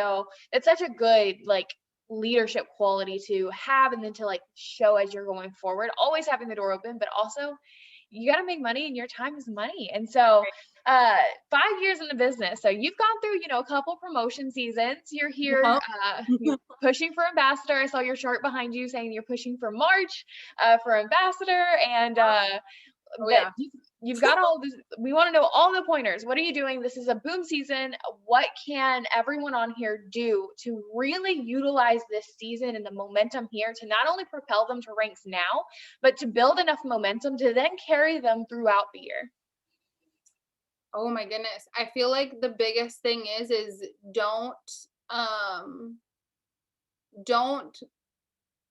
such a good, like, leadership quality to have, and then to like show as you're going forward, always having the door open, but also you got to make money, and your time is money. And so 5 years in the business, so you've gone through, a couple promotion seasons. You're here, Yup. you're pushing for ambassador. I saw your chart behind you saying you're pushing for March for ambassador. And Oh but yeah. you've got all this. We want to know all the pointers. What are you doing? This is a boom season. What can everyone on here do to really utilize this season and the momentum here to not only propel them to ranks now, but to build enough momentum to then carry them throughout the year? Oh my goodness. I feel like the biggest thing is um don't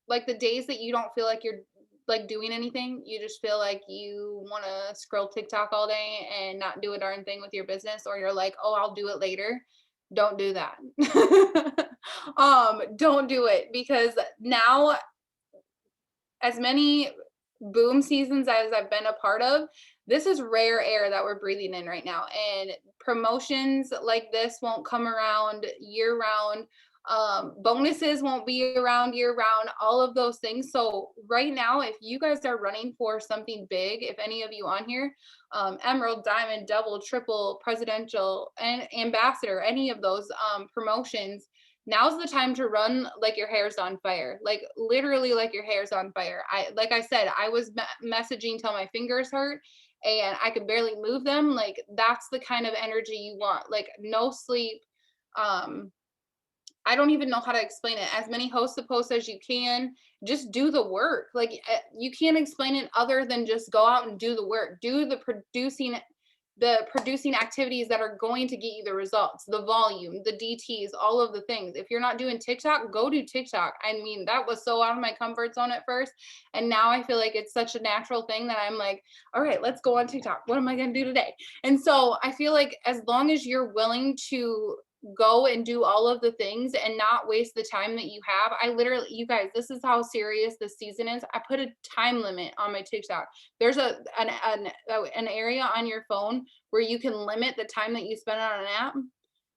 like the days that you don't feel like you're like doing anything, you just feel like you want to scroll TikTok all day and not do a darn thing with your business, or you're like, "Oh, I'll do it later." Don't do that. Don't do it, because now, as many boom seasons as I've been a part of, this is rare air that we're breathing in right now. And promotions like this won't come around year round. Bonuses won't be around year round, all of those things. So right now, if you guys are running for something big, if any of you on here, Emerald, Diamond, Double, Triple, Presidential, and Ambassador, any of those promotions, now's the time to run like your hair's on fire, like literally like your hair's on fire. Like I said, I was messaging till my fingers hurt and I could barely move them. Like that's the kind of energy you want, like no sleep. um I don't even know how to explain it. As many host to post as you can, just do the work. Like you can't explain it other than just go out and do the work, do the producing activities that are going to get you the results, the volume, the DTs, all of the things. If you're not doing TikTok, go do TikTok. I mean, that was so out of my comfort zone at first. And now I feel like it's such a natural thing that I'm like, all right, let's go on TikTok. What am I going to do today? And so I feel like as long as you're willing to go and do all of the things and not waste the time that you have. I literally, you guys, this is how serious this season is. I put a time limit on my TikTok. There's an area on your phone where you can limit the time that you spend on an app.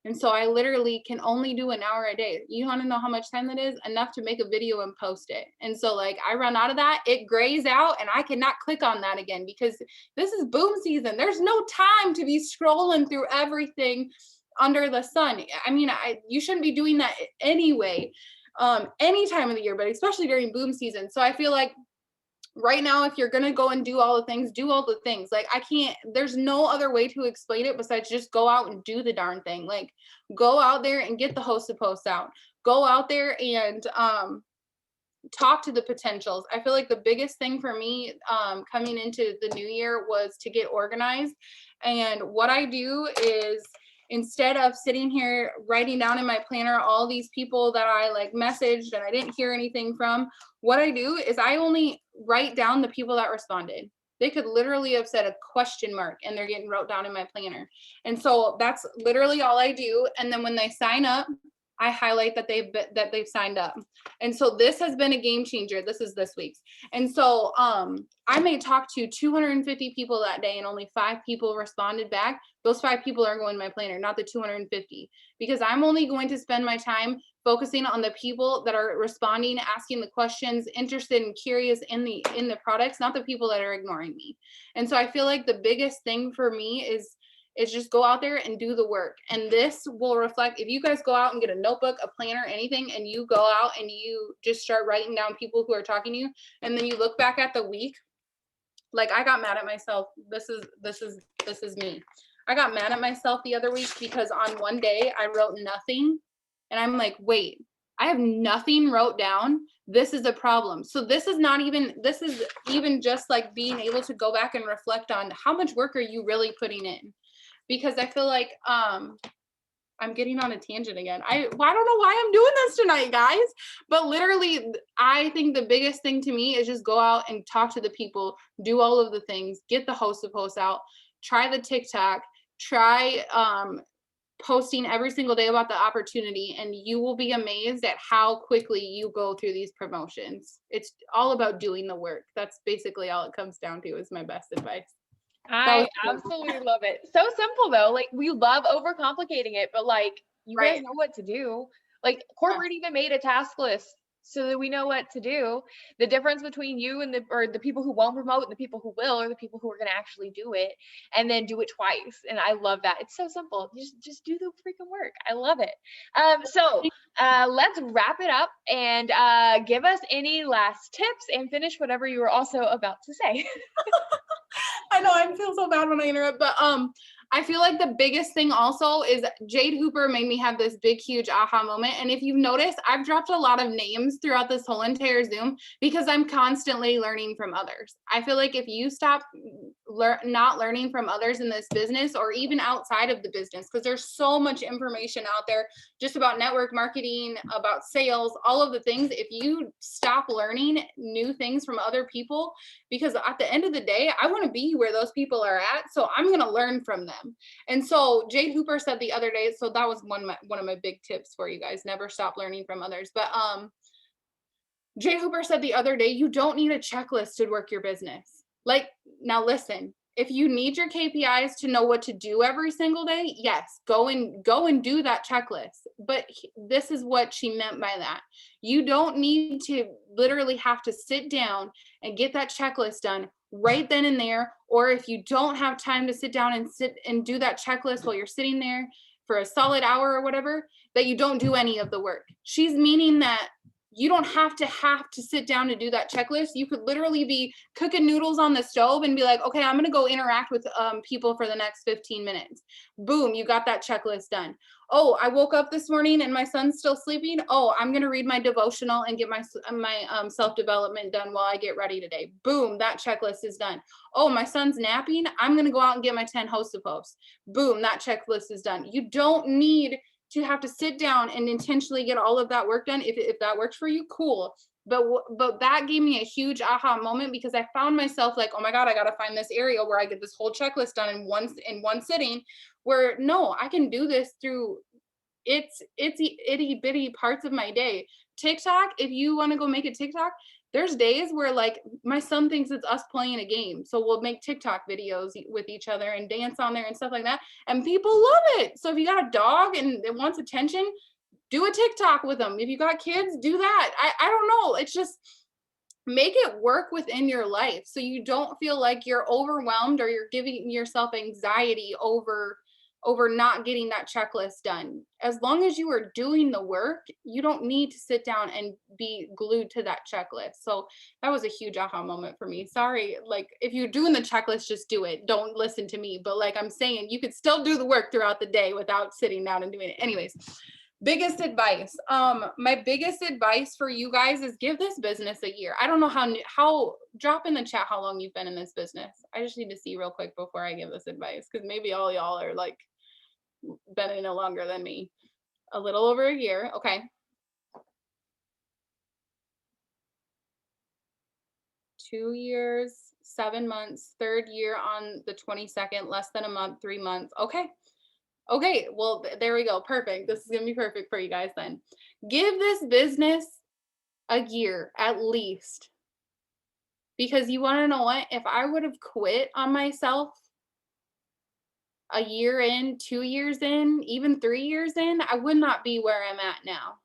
And so I literally can only do an hour a day. You want to know how much time that is? Enough to make a video and post it. And so like I run out of that, it grays out, and I cannot click on that again because this is boom season. There's no time to be scrolling through everything under the sun. I mean, you shouldn't be doing that anyway, any time of the year, but especially during boom season. So I feel like right now, if you're gonna go and do all the things, do all the things. Like I can't, there's no other way to explain it besides just go out and do the darn thing. Like go out there and get the host to post out. Go out there and talk to the potentials. I feel like the biggest thing for me coming into the new year was to get organized. And what I do is, instead of sitting here writing down in my planner all these people that I like messaged and I didn't hear anything from, what I do is I only write down the people that responded. They could literally have said a question mark and they're getting wrote down in my planner. And so that's literally all I do. And then when they sign up, I highlight that they've signed up. And so this has been a game changer. This is this week's. And so I may talk to 250 people that day and only 5 people responded back. Those 5 people are going to my planner, not the 250, because I'm only going to spend my time focusing on the people that are responding, asking the questions, interested and curious in the products, not the people that are ignoring me. And so I feel like the biggest thing for me is just go out there and do the work. And this will reflect, if you guys go out and get a notebook, a planner, anything, and you go out and you just start writing down people who are talking to you, and then you look back at the week, like I got mad at myself. This is me. I got mad at myself the other week because on one day I wrote nothing, and I'm like, wait, I have nothing wrote down. This is a problem. So this is even just like being able to go back and reflect on how much work are you really putting in? Because I feel like I'm getting on a tangent again. I don't know why I'm doing this tonight, guys. But literally, I think the biggest thing to me is just go out and talk to the people, do all of the things, get the host of posts out, try the TikTok, try posting every single day about the opportunity, and you will be amazed at how quickly you go through these promotions. It's all about doing the work. That's basically all it comes down to, is my best advice. I absolutely love it. So simple though. Like we love overcomplicating it, but like you guys know what to do. Like corporate even made a task list so that we know what to do. The difference between you and the people who won't promote and the people who will are the people who are going to actually do it and then do it twice. And I love that. It's so simple. Just do the freaking work. I love it. So let's wrap it up and give us any last tips and finish whatever you were also about to say. I know I feel so bad when I interrupt, but I feel like the biggest thing also is Jade Hooper made me have this big, huge aha moment. And if you've noticed, I've dropped a lot of names throughout this whole entire Zoom because I'm constantly learning from others. I feel like if you stop not learning from others in this business or even outside of the business, because there's so much information out there just about network marketing, about sales, all of the things, if you stop learning new things from other people, because at the end of the day, I want to be where those people are at. So I'm going to learn from them. And so Jade Hooper said the other day, so that was one of my big tips for you guys, never stop learning from others. But Jade Hooper said the other day, you don't need a checklist to work your business. Like, now listen, if you need your KPIs to know what to do every single day, yes, go and do that checklist. But this is what she meant by that. You don't need to literally have to sit down and get that checklist done right then and there. Or if you don't have time to sit down and do that checklist while you're sitting there for a solid hour or whatever, that you don't do any of the work. She's meaning that you don't have to sit down to do that checklist. You could literally be cooking noodles on the stove and be like, okay, I'm going to go interact with people for the next 15 minutes. Boom, you got that checklist done. Oh, I woke up this morning and my son's still sleeping. Oh, I'm going to read my devotional and get my self-development done while I get ready today. Boom, that checklist is done. Oh, my son's napping. I'm going to go out and get my 10 host of posts. Boom, that checklist is done. You don't need to have to sit down and intentionally get all of that work done. If that works for you, cool. But that gave me a huge aha moment because I found myself like, oh my God, I got to find this area where I get this whole checklist done in one sitting, where no, I can do this through it's itty bitty parts of my day. TikTok, if you want to go make a TikTok, there's days where like my son thinks it's us playing a game. So we'll make TikTok videos with each other and dance on there and stuff like that. And people love it. So if you got a dog and it wants attention, do a TikTok with them. If you got kids, do that. I don't know. It's just make it work within your life so you don't feel like you're overwhelmed or you're giving yourself anxiety over not getting that checklist done. As long as you are doing the work, you don't need to sit down and be glued to that checklist. So that was a huge aha moment for me. Sorry, like if you're doing the checklist, just do it. Don't listen to me. But like I'm saying, you could still do the work throughout the day without sitting down and doing it. Anyways, biggest advice. My biggest advice for you guys is give this business a year. I don't know how drop in the chat how long you've been in this business. I just need to see real quick before I give this advice, because maybe all y'all are like been in it longer than me. A little over a year. Okay. 2 years, 7 months, third year on the 22nd, less than a month, 3 months. Okay. Okay. Well, there we go. Perfect. This is going to be perfect for you guys then. Give this business a year at least. Because you want to know what? If I would have quit on myself a year in, 2 years in, even 3 years in, I would not be where I'm at now.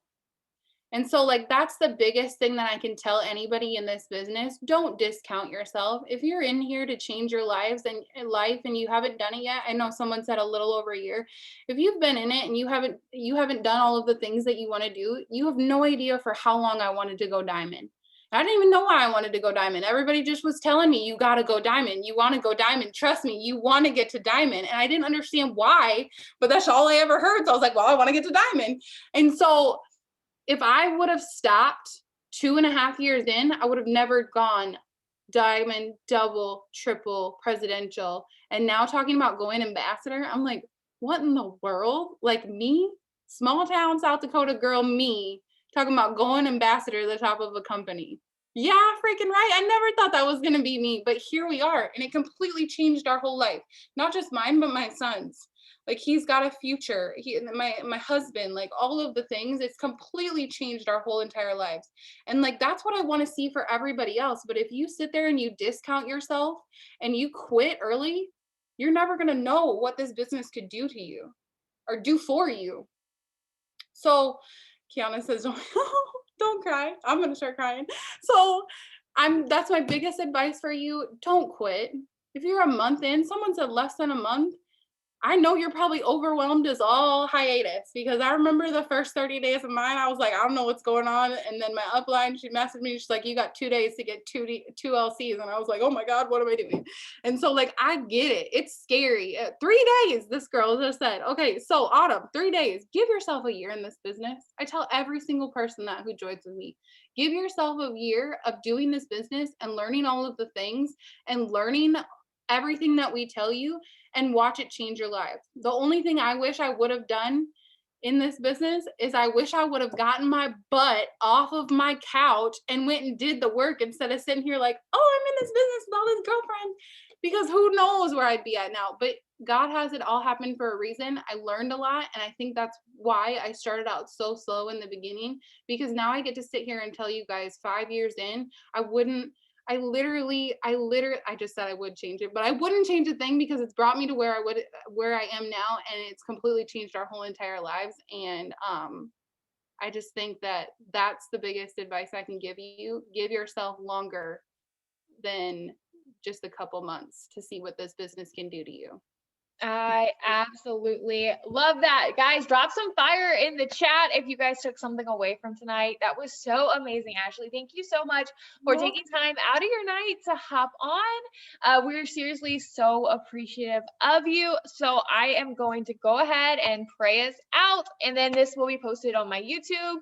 And so like that's the biggest thing that I can tell anybody in this business. Don't discount yourself. If you're in here to change your lives and life and you haven't done it yet, I know someone said a little over a year. If you've been in it and you haven't done all of the things that you want to do, you have no idea for how long I wanted to go diamond. I didn't even know why I wanted to go diamond. Everybody just was telling me, you got to go diamond. You want to go diamond. Trust me, you want to get to diamond. And I didn't understand why, but that's all I ever heard. So I was like, well, I want to get to diamond. And so if I would have stopped 2.5 years in, I would have never gone diamond, double, triple, presidential. And now talking about going ambassador, I'm like, what in the world? Like me, small town South Dakota girl, me talking about going ambassador to the top of a company. Yeah, freaking right. I never thought that was going to be me, but here we are. And it completely changed our whole life. Not just mine, but my son's. Like he's got a future. My husband, like all of the things, it's completely changed our whole entire lives. And like that's what I want to see for everybody else. But if you sit there and you discount yourself and you quit early, you're never going to know what this business could do to you or do for you. So Kiana says, don't cry. I'm going to start crying. So that's my biggest advice for you. Don't quit. If you're a month in, someone said less than a month, I know you're probably overwhelmed as all hiatus, because I remember the first 30 days of mine, I was like, I don't know what's going on. And then my upline, she messaged me, she's like, you got 2 days to get two LCs. And I was like, oh my God, what am I doing? And so like, I get it. It's scary. 3 days, this girl just said, okay, so Autumn, 3 days, give yourself a year in this business. I tell every single person that who joins with me, give yourself a year of doing this business and learning all of the things and learning everything that we tell you, and watch it change your life. The only thing I wish I would have done in this business is I wish I would have gotten my butt off of my couch and went and did the work instead of sitting here like, oh, I'm in this business with all these girlfriends, because who knows where I'd be at now. But God has it all happen for a reason. I learned a lot. And I think that's why I started out so slow in the beginning, because now I get to sit here and tell you guys 5 years in, I just said I would change it, but I wouldn't change a thing, because it's brought me to where I am now, and it's completely changed our whole entire lives. And I just think that that's the biggest advice I can give you. Give yourself longer than just a couple months to see what this business can do to you. I absolutely love that. Guys, drop some fire in the chat if you guys took something away from tonight. That was so amazing, Ashley. Thank you so much for taking time out of your night to hop on. We're seriously so appreciative of you. So I am going to go ahead and pray us out, and then this will be posted on my YouTube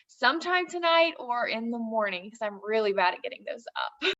sometime tonight or in the morning, because I'm really bad at getting those up.